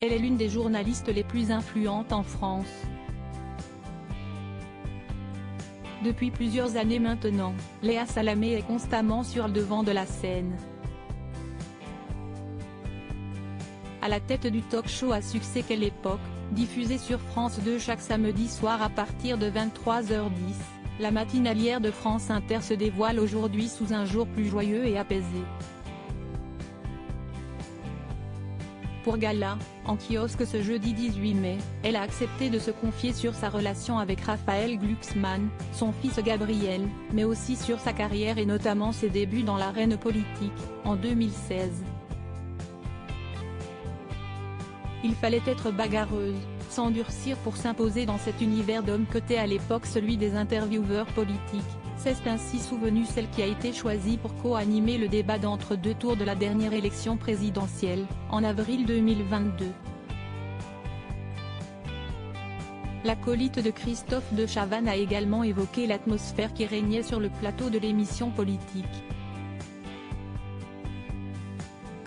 Elle est l'une des journalistes les plus influentes en France. Depuis plusieurs années maintenant, Léa Salamé est constamment sur le devant de la scène. À la tête du talk-show à succès Quelle époque, diffusé sur France 2 chaque samedi soir à partir de 23h10, la matinalière de France Inter se dévoile aujourd'hui sous un jour plus joyeux et apaisé. Pour Gala, en kiosque ce jeudi 18 mai, elle a accepté de se confier sur sa relation avec Raphaël Glucksmann, son fils Gabriel, mais aussi sur sa carrière et notamment ses débuts dans l'arène politique, en 2016. Il fallait être bagarreuse, s'endurcir pour s'imposer dans cet univers d'hommes cotés à l'époque, celui des intervieweurs politiques. C'est ainsi souvenue celle qui a été choisie pour co-animer le débat d'entre-deux tours de la dernière élection présidentielle, en avril 2022. L'acolyte de Christophe de Chavannes a également évoqué l'atmosphère qui régnait sur le plateau de l'émission politique.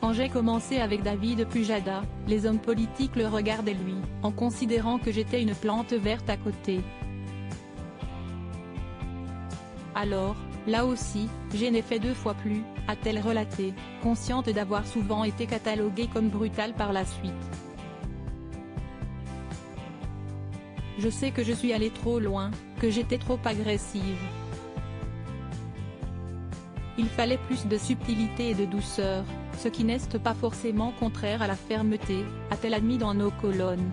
Quand j'ai commencé avec David Pujada, les hommes politiques le regardaient lui, en considérant que j'étais une plante verte à côté. Alors, là aussi, je n'ai fait 2 fois plus, a-t-elle relaté, consciente d'avoir souvent été cataloguée comme brutale par la suite. Je sais que je suis allée trop loin, que j'étais trop agressive. Il fallait plus de subtilité et de douceur, ce qui n'est pas forcément contraire à la fermeté, a-t-elle admis dans nos colonnes.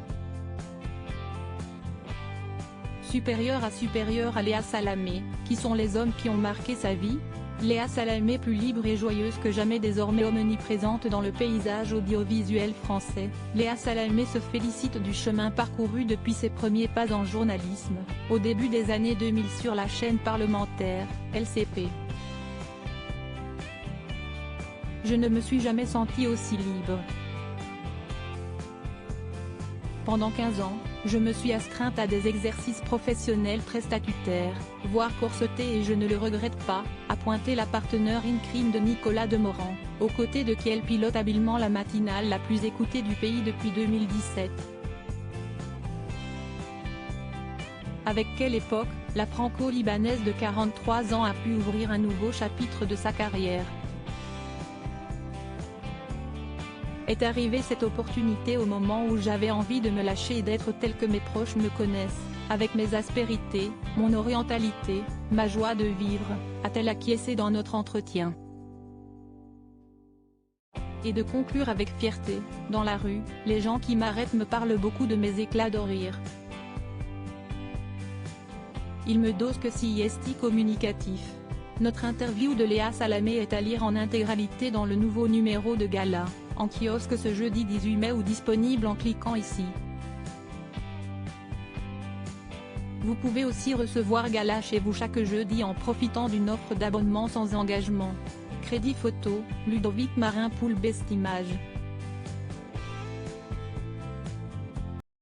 Supérieure à Léa Salamé, qui sont les hommes qui ont marqué sa vie? Léa Salamé plus libre et joyeuse que jamais, désormais omniprésente dans le paysage audiovisuel français, Léa Salamé se félicite du chemin parcouru depuis ses premiers pas en journalisme, au début des années 2000 sur la chaîne parlementaire, LCP. Je ne me suis jamais sentie aussi libre. Pendant 15 ans, je me suis astreinte à des exercices professionnels très statutaires, voire corsetés, et je ne le regrette pas, a pointé la partenaire in crime de Nicolas Demorand, aux côtés de qui elle pilote habilement la matinale la plus écoutée du pays depuis 2017. Avec Quelle époque, la franco-libanaise de 43 ans a pu ouvrir un nouveau chapitre de sa carrière. Est arrivée cette opportunité au moment où j'avais envie de me lâcher et d'être telle que mes proches me connaissent, avec mes aspérités, mon orientalité, ma joie de vivre, a-t-elle acquiescé dans notre entretien. Et de conclure avec fierté, dans la rue, les gens qui m'arrêtent me parlent beaucoup de mes éclats de rire. Ils me dosent que si est communicatif. Notre interview de Léa Salamé est à lire en intégralité dans le nouveau numéro de Gala, en kiosque ce jeudi 18 mai ou disponible en cliquant ici. Vous pouvez aussi recevoir Gala chez vous chaque jeudi en profitant d'une offre d'abonnement sans engagement. Crédit photo, Ludovic Marin Poul Best Image.